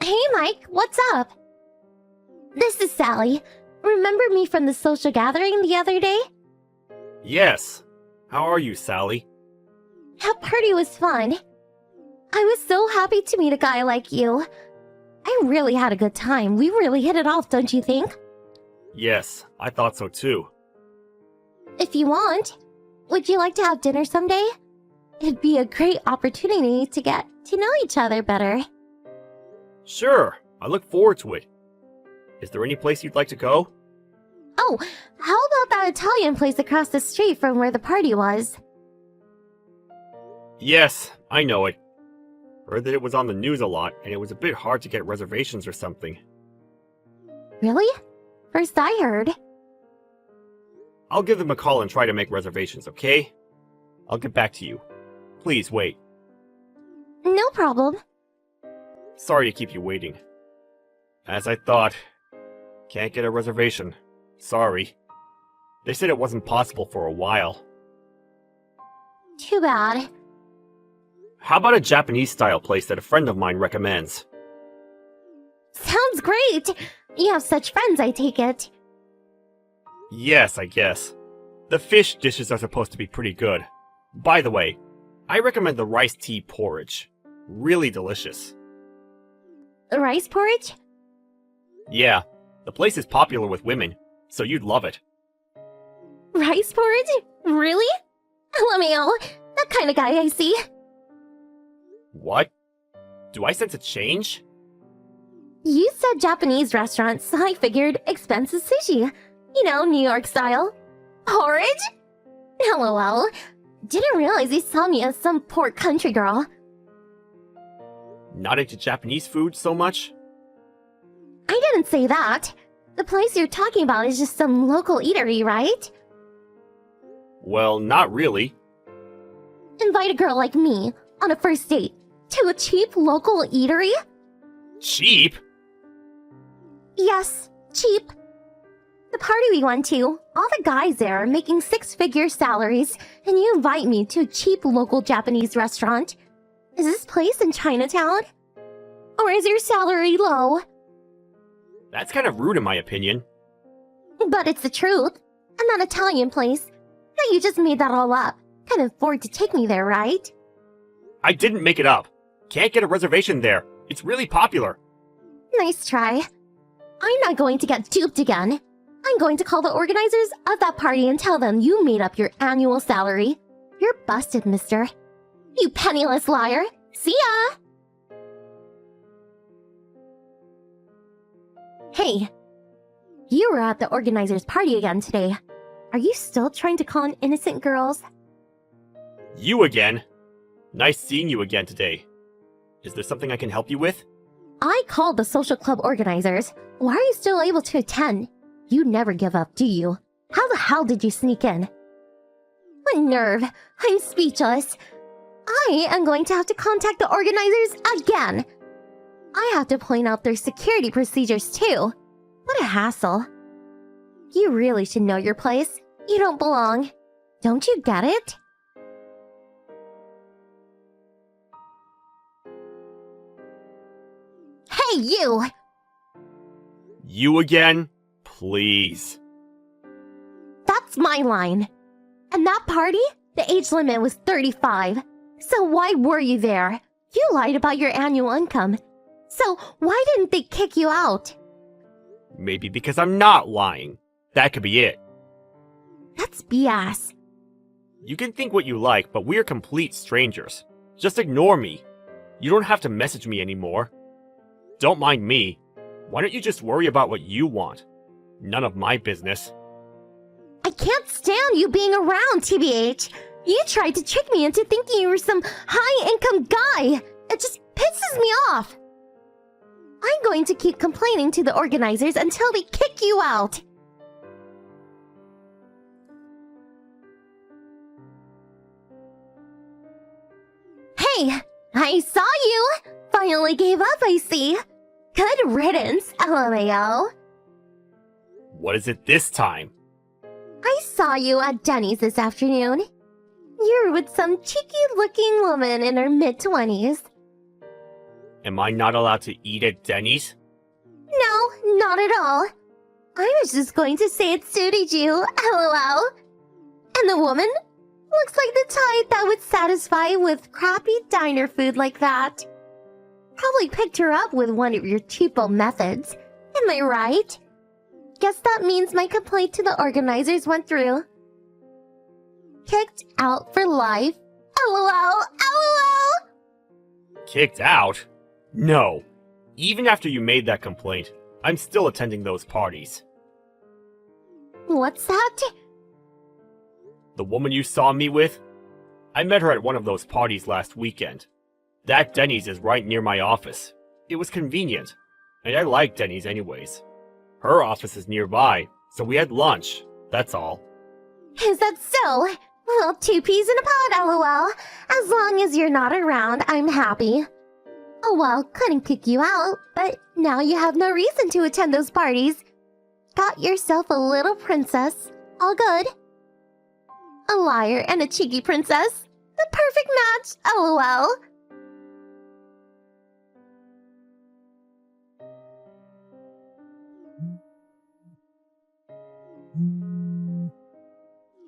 Hey Mike, what's up? This is Sally. Remember me from the social gathering the other day? Yes. How are you, Sally? That party was fun. I was so happy to meet a guy like you. I really had a good time. We really hit it off, don't you think? Yes, I thought so too. If you want, would you like to have dinner someday? It'd be a great opportunity to get to know each other better. Sure, I look forward to it. Is there any place you'd like to go? Oh, how about that Italian place across the street from where the party was? Yes, I know it. Heard that it was on the news a lot, and it was a bit hard to get reservations or something. Really? First I heard. I'll give them a call and try to make reservations, okay? I'll get back to you. Please wait. No problem. Sorry to keep you waiting. As I thought. Can't get a reservation. Sorry. They said it wasn't possible for a while. Too bad. How about a Japanese-style place that a friend of mine recommends? Sounds great! You have such friends, I take it. Yes, I guess. The fish dishes are supposed to be pretty good. By the way, I recommend the rice tea porridge. Really delicious. Rice porridge? Yeah, the place is popular with women, so you'd love it. Rice porridge? Really? LMAO, that kind of guy I see. What? Do I sense a change? You said Japanese restaurant, so I figured expensive sushi. You know, New York style. Porridge? LOL. Didn't realize you saw me as some poor country girl. Not into Japanese food so much? I didn't say that. The place you're talking about is just some local eatery, right? Well, not really. Invite a girl like me on a first date to a cheap local eatery? Cheap? Yes, cheap. The party we went to, all the guys there are making six-figure salaries, and you invite me to a cheap local Japanese restaurant. Is this place in Chinatown? Or is your salary low? That's kind of rude in my opinion. But it's the truth. And that Italian place. Now you just made that all up. Can afford to take me there, right? I didn't make it up. Can't get a reservation there. It's really popular. Nice try. I'm not going to get duped again. I'm going to call the organizers of that party and tell them you made up your annual salary. You're busted, mister. You penniless liar. See ya! Hey, you were at the organizers' party again today. Are you still trying to con innocent girls? You again? Nice seeing you again today. Is there something I can help you with? I called the social club organizers. Why are you still able to attend? You never give up, do you? How the hell did you sneak in? What nerve! I'm speechless. I am going to have to contact the organizers again. I have to point out their security procedures too. What a hassle. You really should know your place. You don't belong. Don't you get it? Hey, you! You again? Please. That's my line. And that party, the age limit was 35. So why were you there? You lied about your annual income. So why didn't they kick you out? Maybe because I'm not lying. That could be it. That's BS. You can think what you like, but we're complete strangers. Just ignore me. You don't have to message me anymore. Don't mind me. Why don't you just worry about what you want? None of my business. I can't stand you being around, TBH. You tried to trick me into thinking you were some high-income guy. It just pisses me off. I'm going to keep complaining to the organizers until they kick you out. Hey, I saw you. Finally gave up, I see. Good riddance, LMAO. What is it this time? I saw you at Denny's this afternoon. You're with some cheeky-looking woman in her mid-20s. Am I not allowed to eat at Denny's? No, not at all. I was just going to say it suited you, lol. And the woman? Looks like the type that would satisfy with crappy diner food like that. Probably picked her up with one of your cheapo methods. Am I right? Guess that means my complaint to the organizers went through. Kicked out for life. LOL, LOL! Kicked out? No. Even after you made that complaint, I'm still attending those parties. What's that? The woman you saw me with? I met her at one of those parties last weekend. That Denny's is right near my office. It was convenient, and I like Denny's anyways. Her office is nearby, so we had lunch, that's all. Is that so? Well, 2 peas in a pod, lol. As long as you're not around, I'm happy. Oh well, couldn't kick you out, but now you have no reason to attend those parties. Got yourself a little princess. All good. A liar and a cheeky princess. The perfect match, lol.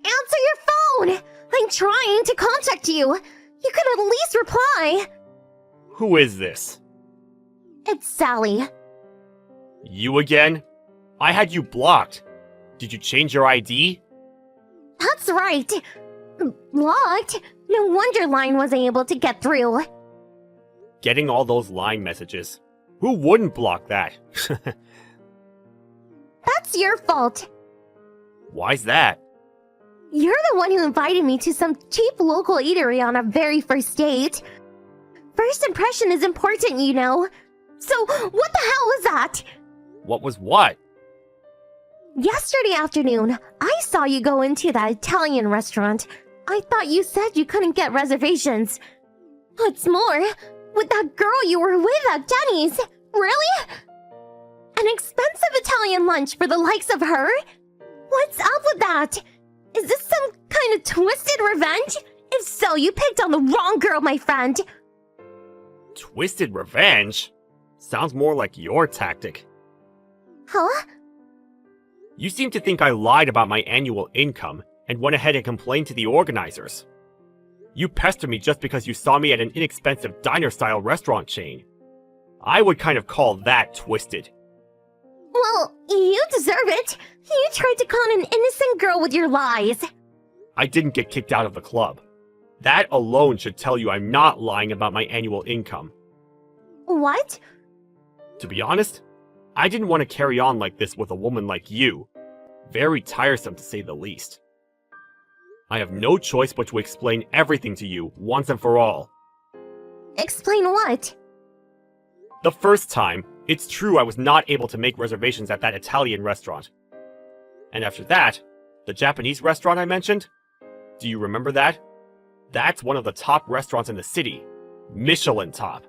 Answer your phone! I'm trying to contact you. You could at least reply. Who is this? It's Sally. You again? I had you blocked. Did you change your ID? That's right. Blocked? No wonder Line wasn't able to get through. Getting all those line messages. Who wouldn't block that? That's your fault. Why's that? You're the one who invited me to some cheap local eatery on our very first date. First impression is important, you know. So, what the hell was that? What was what? Yesterday afternoon, I saw you go into that Italian restaurant. I thought you said you couldn't get reservations. What's more, with that girl you were with at Denny's. Really? An expensive Italian lunch for the likes of her? What's up with that? Is this some kind of twisted revenge? If so, you picked on the wrong girl, my friend. Twisted revenge? Sounds more like your tactic. Huh? You seem to think I lied about my annual income and went ahead and complained to the organizers. You pestered me just because you saw me at an inexpensive diner-style restaurant chain. I would kind of call that twisted. Well, you deserve it. You tried to con an innocent girl with your lies. I didn't get kicked out of the club. That alone should tell you I'm not lying about my annual income. What? To be honest, I didn't want to carry on like this with a woman like you. Very tiresome to say the least. I have no choice but to explain everything to you once and for all. Explain what? The first time, it's true I was not able to make reservations at that Italian restaurant. And after that, the Japanese restaurant I mentioned? Do you remember that? That's one of the top restaurants in the city. Michelin top.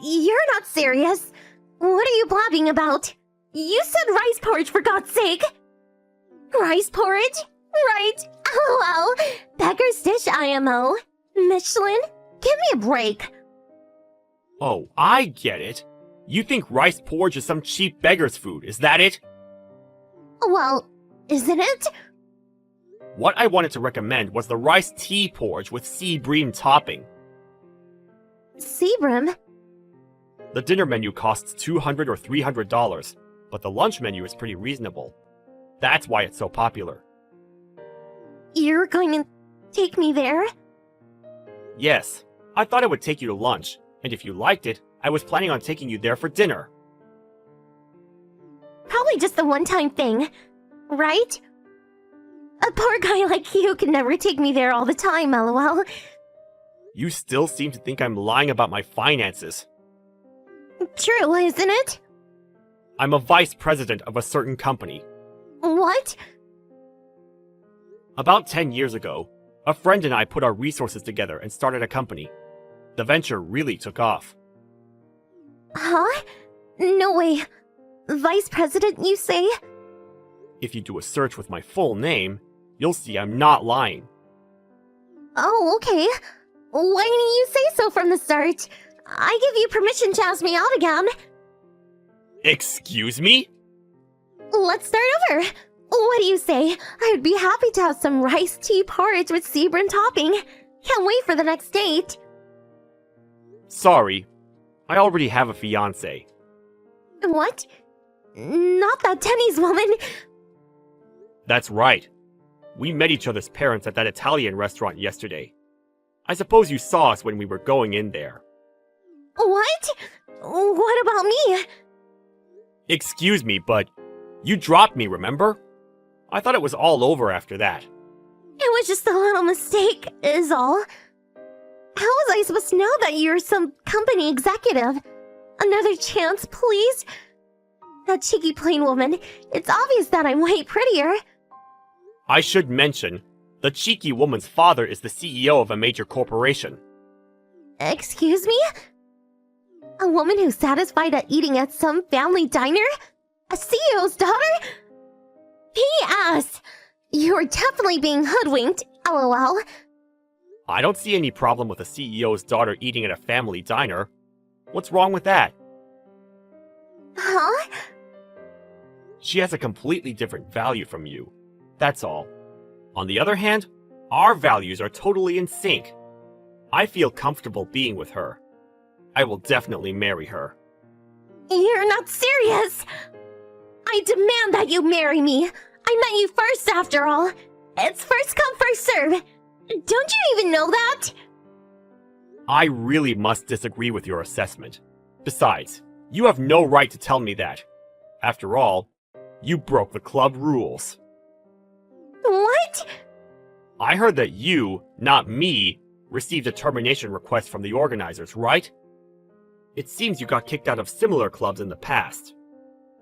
You're not serious. What are you blabbing about? You said rice porridge, for God's sake. Rice porridge? Right. LOL. Beggar's dish, IMO. Michelin? Give me a break. Oh, I get it. You think rice porridge is some cheap beggar's food, is that it? Well, isn't it? What I wanted to recommend was the rice tea porridge with sea bream topping. Seabrim? The dinner menu costs $200 or $300, but the lunch menu is pretty reasonable. That's why it's so popular. You're going to take me there? Yes, I thought I would take you to lunch, and if you liked it, I was planning on taking you there for dinner. Probably just the one-time thing, right? A poor guy like you can never take me there all the time, lol. You still seem to think I'm lying about my finances. True, isn't it? I'm a vice president of a certain company. What? About 10 years ago, a friend and I put our resources together and started a company. The venture really took off. Huh? No way. Vice President, you say? If you do a search with my full name, you'll see I'm not lying. Oh, okay. Why didn't you say so from the start? I give you permission to ask me out again. Excuse me? Let's start over. What do you say? I'd be happy to have some rice tea porridge with Sebrin topping. Can't wait for the next date. Sorry, I already have a fiancé. What? Not that tennis woman. That's right. We met each other's parents at that Italian restaurant yesterday. I suppose you saw us when we were going in there. What? What about me? Excuse me, but you dropped me, remember? I thought it was all over after that. It was just a little mistake, is all. How was I supposed to know that you're some company executive? Another chance, please? That cheeky plain woman, it's obvious that I'm way prettier. I should mention, the cheeky woman's father is the CEO of a major corporation. Excuse me? A woman who's satisfied at eating at some family diner? A CEO's daughter? P.S. You're definitely being hoodwinked, lol. I don't see any problem with a CEO's daughter eating at a family diner. What's wrong with that? Huh? She has a completely different value from you. That's all. On the other hand, our values are totally in sync. I feel comfortable being with her. I will definitely marry her. You're not serious! I demand that you marry me! I met you first, after all! It's first come, first serve! Don't you even know that? I really must disagree with your assessment. Besides, you have no right to tell me that. After all, you broke the club rules. What? I heard that you, not me, received a termination request from the organizers, right? It seems you got kicked out of similar clubs in the past.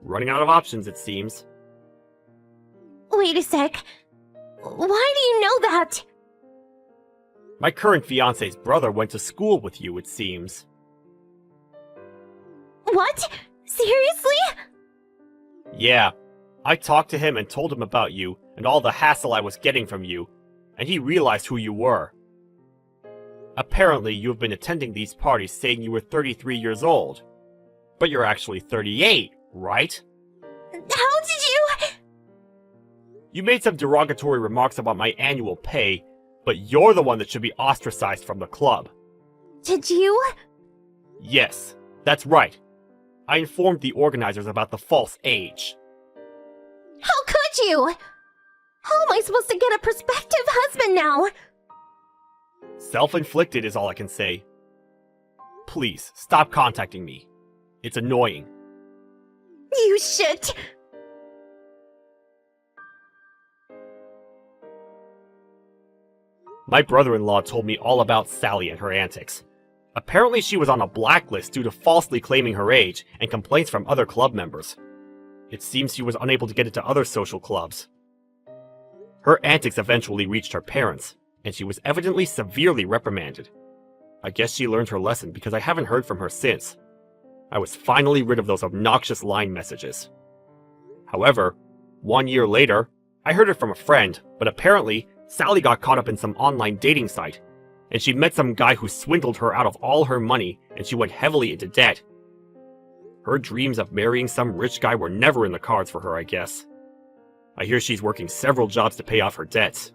Running out of options, it seems. Wait a sec. Why do you know that? My current fiancé's brother went to school with you, it seems. What? Seriously? Yeah. I talked to him and told him about you and all the hassle I was getting from you, and he realized who you were. Apparently, you have been attending these parties saying you were 33 years old. But you're actually 38, right? How did you... You made some derogatory remarks about my annual pay, but you're the one that should be ostracized from the club. Did you? Yes, that's right. I informed the organizers about the false age. How could you? How am I supposed to get a prospective husband now? Self-inflicted is all I can say. Please, stop contacting me. It's annoying. You shit! My brother-in-law told me all about Sally and her antics. Apparently she was on a blacklist due to falsely claiming her age and complaints from other club members. It seems she was unable to get into other social clubs. Her antics eventually reached her parents, and she was evidently severely reprimanded. I guess she learned her lesson because I haven't heard from her since. I was finally rid of those obnoxious line messages. However, 1 year later, I heard it from a friend, but apparently, Sally got caught up in some online dating site, and she met some guy who swindled her out of all her money, and she went heavily into debt. Her dreams of marrying some rich guy were never in the cards for her, I guess. I hear she's working several jobs to pay off her debts.